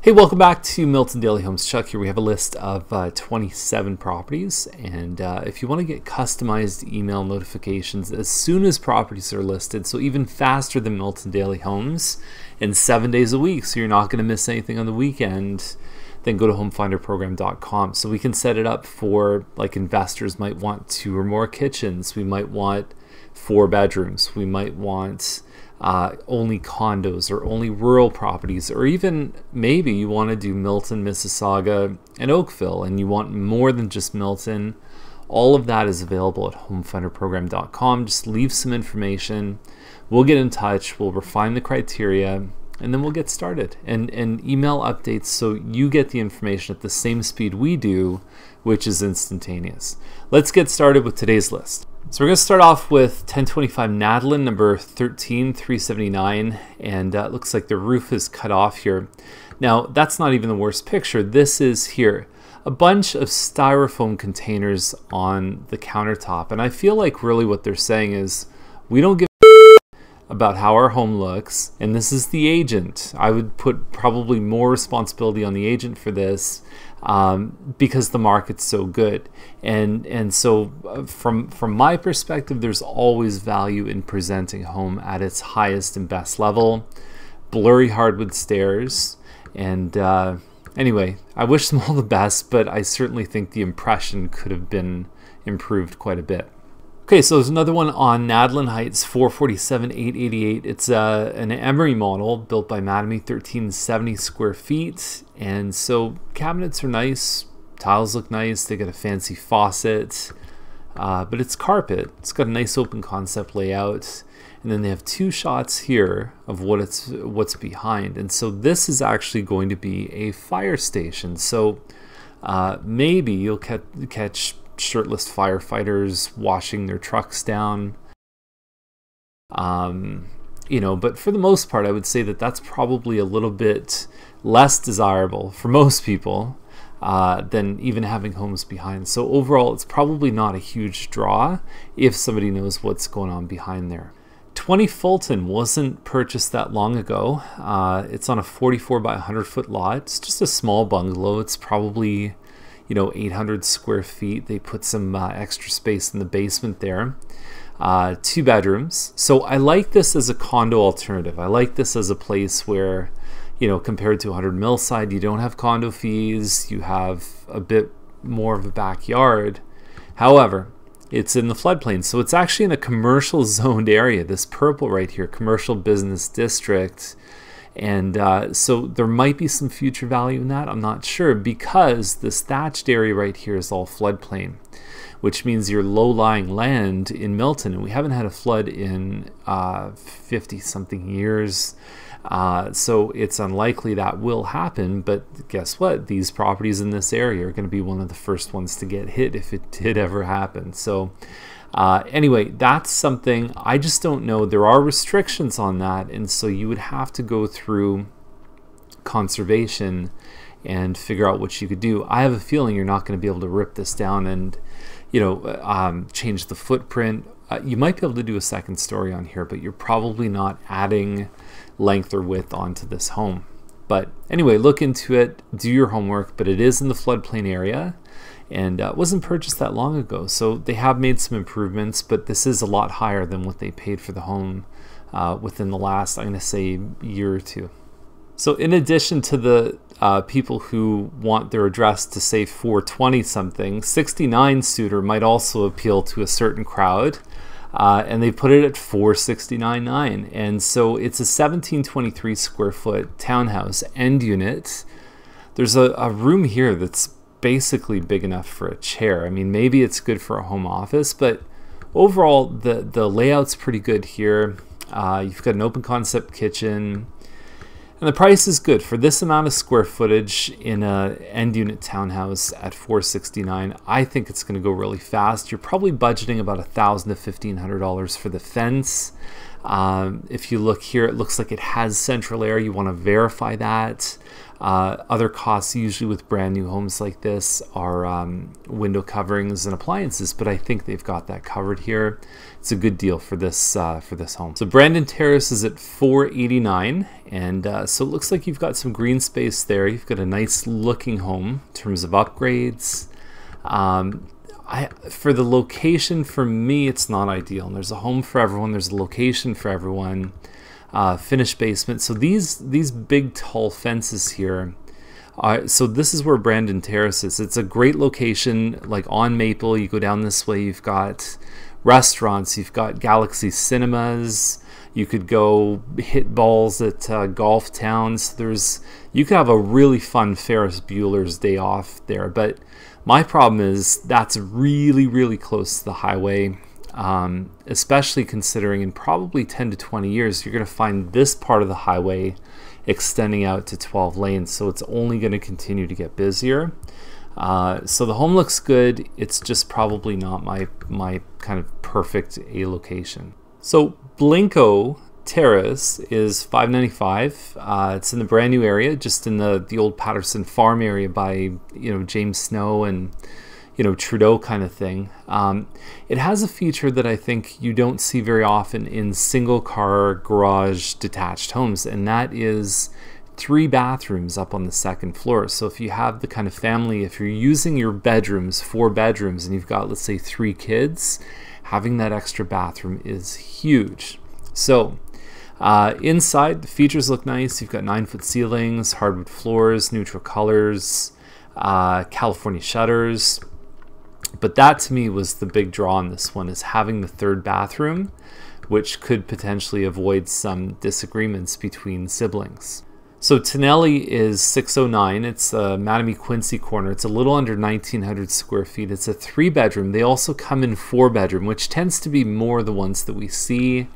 Hey, welcome back to Milton Daily Homes. Chuck here. We have a list of 27 properties, and if you want to get customized email notifications as soon as properties are listed, so even faster than Milton Daily Homes, and 7 days a week, so you're not going to miss anything on the weekend, then go to homefinderprogram.com. So we can set it up for, like, investors might want 2 or more kitchens. We might want 4 bedrooms. We might want only condos or only rural properties, or even maybe you want to do Milton, Mississauga, and Oakville, and you want more than just Milton. All of that is available at homefinderprogram.com. Just leave some information. We'll get in touch. We'll refine the criteria, and then we'll get started. And email updates so you get the information at the same speed we do, which is instantaneous. Let's get started with today's list. So we're going to start off with 1025 Nadlin, number 13379, and it looks like the roof is cut off here. Now, that's not even the worst picture. This is here, a bunch of styrofoam containers on the countertop, and I feel like really what they're saying is, we don't give about how our home looks, and this is the agent. I would put probably more responsibility on the agent for this, because the market's so good, and so from my perspective, there's always value in presenting a home at its highest and best level. Blurry hardwood stairs, and anyway, I wish them all the best, but I certainly think the impression could have been improved quite a bit. Okay, so there's another one on Nadlin Heights, 447,888. It's an Emery model built by Mattamy, 1370 square feet. And so cabinets are nice, tiles look nice, they got a fancy faucet, but it's carpet. It's got a nice open concept layout. And then they have 2 shots here of what's behind. And so this is actually going to be a fire station. So maybe you'll catch shirtless firefighters washing their trucks down, you know, but for the most part I would say that that's probably a little bit less desirable for most people than even having homes behind. So overall it's probably not a huge draw if somebody knows what's going on behind there. 20 Fulton wasn't purchased that long ago. It's on a 44 by 100 foot lot. It's just a small bungalow. It's probably 800 square feet. They put some extra space in the basement there. 2 bedrooms. So I like this as a condo alternative. I like this as a place where, compared to 100 Millside, you don't have condo fees. You have a bit more of a backyard. However, it's in the floodplain. So it's actually in a commercial zoned area. This purple right here, commercial business district. And so there might be some future value in that. I'm not sure, because this thatched area right here is all floodplain, which means your low-lying land in Milton, and we haven't had a flood in 50-something years, so it's unlikely that will happen. But guess what? These properties in this area are going to be one of the first ones to get hit if it did ever happen. So anyway, that's something I just don't know. There are restrictions on that, and so you would have to go through conservation and figure out what you could do. I have a feeling you're not going to be able to rip this down and change the footprint. You might be able to do a second story on here, but you're probably not adding length or width onto this home. But anyway, look into it, do your homework, but it is in the floodplain area. And it wasn't purchased that long ago, so they have made some improvements, but this is a lot higher than what they paid for the home within the last, I'm going to say, year or 2. So in addition to the people who want their address to say 420 something, 69 Suitor might also appeal to a certain crowd, and they put it at 469.9. And so it's a 1723 square foot townhouse end unit. There's a room here that's basically big enough for a chair. I mean, maybe it's good for a home office, but overall the layout's pretty good here. You've got an open concept kitchen, and the price is good for this amount of square footage in a end unit townhouse at 469. I think it's going to go really fast. You're probably budgeting about $1,000 to $1,500 for the fence. If you look here, it looks like it has central air. You want to verify that. Other costs usually with brand new homes like this are window coverings and appliances, but I think they've got that covered here. It's a good deal for this home. So Brandon Terrace is at $489, and so it looks like you've got some green space there. You've got a nice looking home in terms of upgrades. For the location, for me, it's not ideal. And there's a home for everyone. There's a location for everyone. Finished basement. So these big tall fences here. So this is where Brandon Terrace is. It's a great location, like on Maple. You go down this way, you've got restaurants, you've got Galaxy Cinemas. You could go hit balls at golf towns. You could have a really fun Ferris Bueller's Day Off there. But my problem is that's really, really close to the highway. Especially considering in probably 10 to 20 years, you're going to find this part of the highway extending out to 12 lanes. So it's only going to continue to get busier. So the home looks good. It's just probably not my kind of perfect A location. So Blinko Terrace is $595. It's in the brand new area, just in the old Patterson Farm area by James Snow and Trudeau kind of thing. It has a feature that I think you don't see very often in single car garage detached homes, and that is 3 bathrooms up on the second floor. So if you have the kind of family, if you're using your bedrooms, 4 bedrooms, and you've got, let's say, 3 kids, having that extra bathroom is huge. So inside, the features look nice. You've got 9-foot ceilings, hardwood floors, neutral colors, California shutters. But that to me was the big draw on this one, is having the 3rd bathroom, which could potentially avoid some disagreements between siblings. So Tonelli is $609. It's Mattamy Quincy corner. It's a little under 1,900 square feet. It's a 3-bedroom. They also come in 4-bedroom, which tends to be more the ones that we see.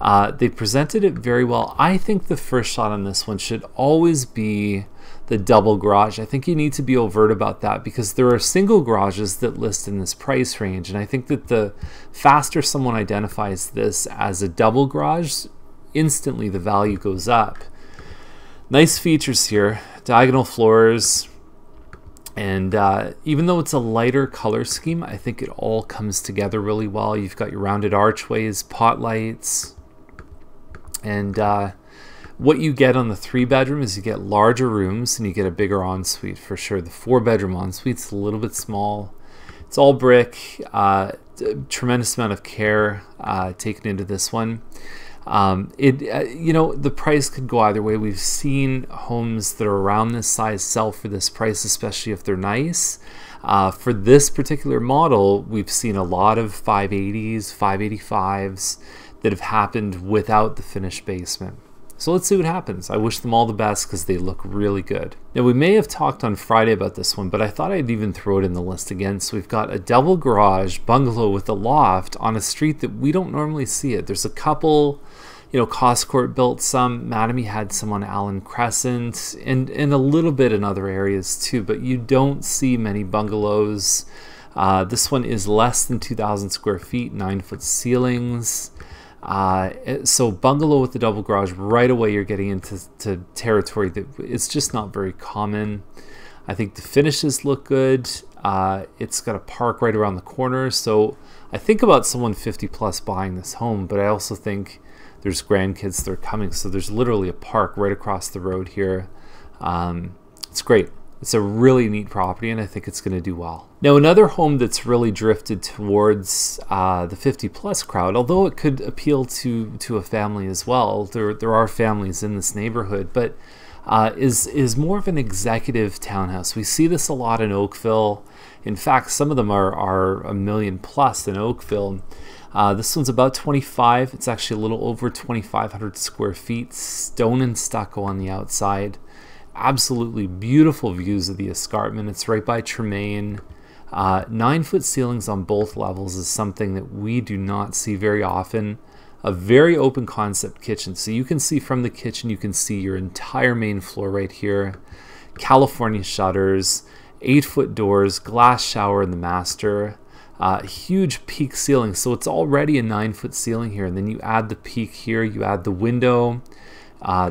They presented it very well. I think the first shot on this one should always be the double garage. I think you need to be overt about that, because there are single garages that list in this price range, and I think that the faster someone identifies this as a double garage, instantly the value goes up. Nice features here, diagonal floors, and even though it's a lighter color scheme, I think it all comes together really well. You've got your rounded archways, pot lights, and what you get on the 3-bedroom is you get larger rooms and you get a bigger ensuite for sure. The 4-bedroom ensuite's a little bit small. It's all brick. Tremendous amount of care taken into this one. The price could go either way. We've seen homes that are around this size sell for this price, especially if they're nice. For this particular model, we've seen a lot of 580s, 585s that have happened without the finished basement. So let's see what happens. I wish them all the best because they look really good. Now, we may have talked on Friday about this one, but I thought I'd even throw it in the list again. So we've got a double garage bungalow with a loft on a street that we don't normally see it. There's a couple, Coscourt built some, Mattamy had some on Allen Crescent, and a little bit in other areas too, but you don't see many bungalows. This one is less than 2,000 square feet, 9-foot ceilings. So bungalow with the double garage, right away you're getting into territory that it's just not very common. I think the finishes look good. It's got a park right around the corner, so I think about someone 50 plus buying this home, but I also think there's grandkids that are coming, so there's literally a park right across the road here. It's great. It's a really neat property, and I think it's going to do well. Now, another home that's really drifted towards the 50 plus crowd, although it could appeal to a family as well. There are families in this neighborhood, but is more of an executive townhouse. We see this a lot in Oakville. In fact, some of them are $1 million plus in Oakville. This one's about 25. It's actually a little over 2,500 square feet, stone and stucco on the outside. Absolutely beautiful views of the escarpment. It's right by Tremaine. 9-foot ceilings on both levels is something that we do not see very often. A very open concept kitchen. So you can see from the kitchen, you can see your entire main floor right here. California shutters, 8-foot doors, glass shower in the master. Huge peak ceiling, so it's already a 9-foot ceiling here, and then you add the peak here, you add the window.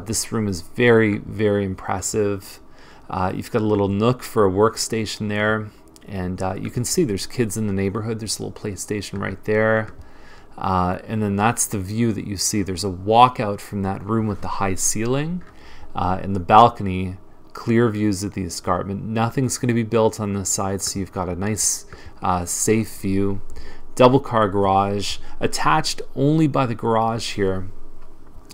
This room is very, very impressive. You've got a little nook for a workstation there, and you can see there's kids in the neighborhood. There's a little PlayStation right there, and then that's the view that you see. There's a walkout from that room with the high ceiling, and the balcony, clear views of the escarpment. Nothing's going to be built on this side, so you've got a nice safe view. Double car garage, attached only by the garage here.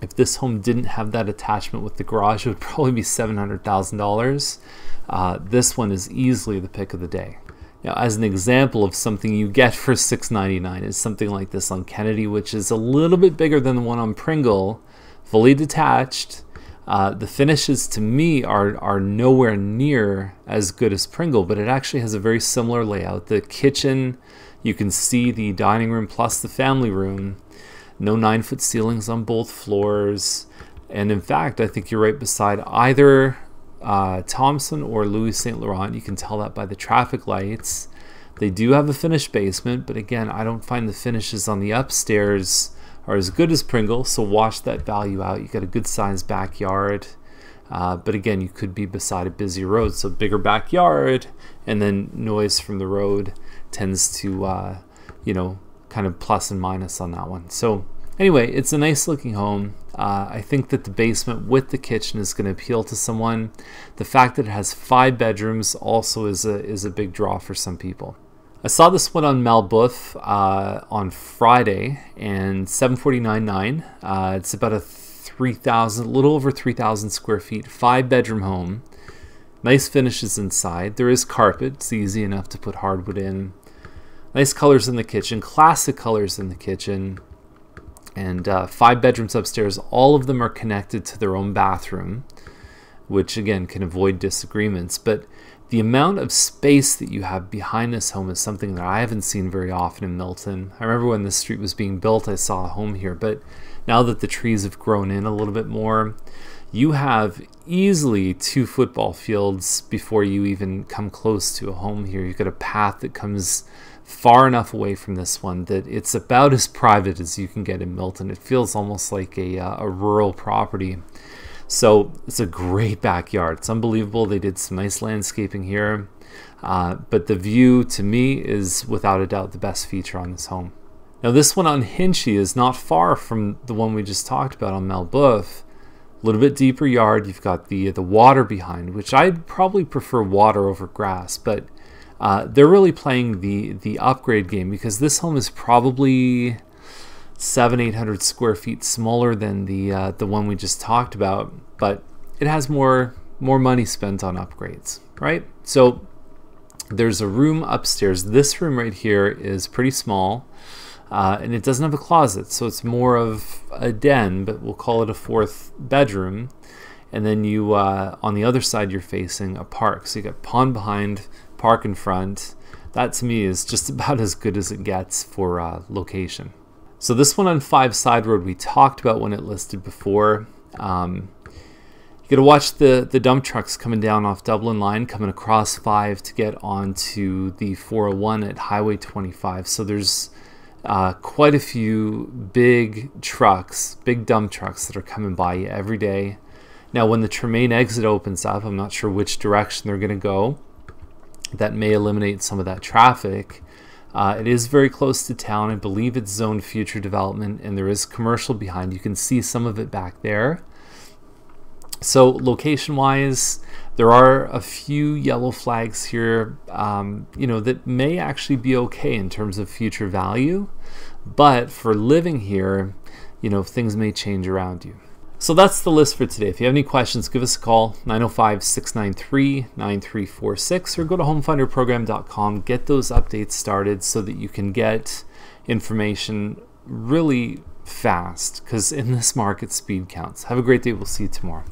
If this home didn't have that attachment with the garage, it would probably be $700,000. This one is easily the pick of the day. Now, as an example of something you get for $699 is something like this on Kennedy, which is a little bit bigger than the one on Pringle, fully detached. The finishes to me are nowhere near as good as Pringle, but it actually has a very similar layout. The kitchen, you can see the dining room plus the family room. No 9-foot ceilings on both floors. And in fact, I think you're right beside either Thompson or Louis Saint Laurent. You can tell that by the traffic lights. They do have a finished basement, but again, I don't find the finishes on the upstairs are as good as Pringle, so wash that value out. You got a good sized backyard, but again, you could be beside a busy road, so bigger backyard, and then noise from the road tends to you know, kind of plus and minus on that one. So anyway, it's a nice looking home. I think that the basement with the kitchen is going to appeal to someone. The fact that it has 5 bedrooms also is a big draw for some people. I saw this one on Malbouef on Friday, and $749,900. It's about a little over 3,000 square feet, 5-bedroom home. Nice finishes inside. There is carpet. It's easy enough to put hardwood in. Nice colors in the kitchen, classic colors in the kitchen, and 5 bedrooms upstairs. All of them are connected to their own bathroom, which again can avoid disagreements. But the amount of space that you have behind this home is something that I haven't seen very often in Milton. I remember when this street was being built, I saw a home here, but now that the trees have grown in a little bit more, you have easily 2 football fields before you even come close to a home here. You've got a path that comes far enough away from this one that it's about as private as you can get in Milton. It feels almost like a rural property. So it's a great backyard. It's unbelievable. They did some nice landscaping here. But the view, to me, is without a doubt the best feature on this home. Now, this one on Hinchey is not far from the one we just talked about on Malbouef. A little bit deeper yard. You've got the water behind, which I'd probably prefer water over grass. But they're really playing the upgrade game, because this home is probably 700-800 square feet smaller than the one we just talked about, but it has more money spent on upgrades, right? So there's a room upstairs. This room right here is pretty small, and it doesn't have a closet, so it's more of a den, but we'll call it a 4th bedroom. And then you on the other side you're facing a park, so you got pond behind, park in front. That to me is just about as good as it gets for location. So this one on Fifth Sideroad we talked about when it listed before. You got to watch the dump trucks coming down off Dublin line, coming across 5 to get onto the 401 at Highway 25. So there's quite a few big trucks, big dump trucks that are coming by you every day. Now when the Tremaine exit opens up, I'm not sure which direction they're going to go. That may eliminate some of that traffic. It is very close to town. I believe it's zoned future development, and there is commercial behind. You can see some of it back there. So location-wise, there are a few yellow flags here, you know, that may actually be okay in terms of future value. But for living here, you know, things may change around you. So that's the list for today. If you have any questions, give us a call, 905-693-9346, or go to homefinderprogram.com. Get those updates started so that you can get information really fast, because in this market, speed counts. Have a great day. We'll see you tomorrow.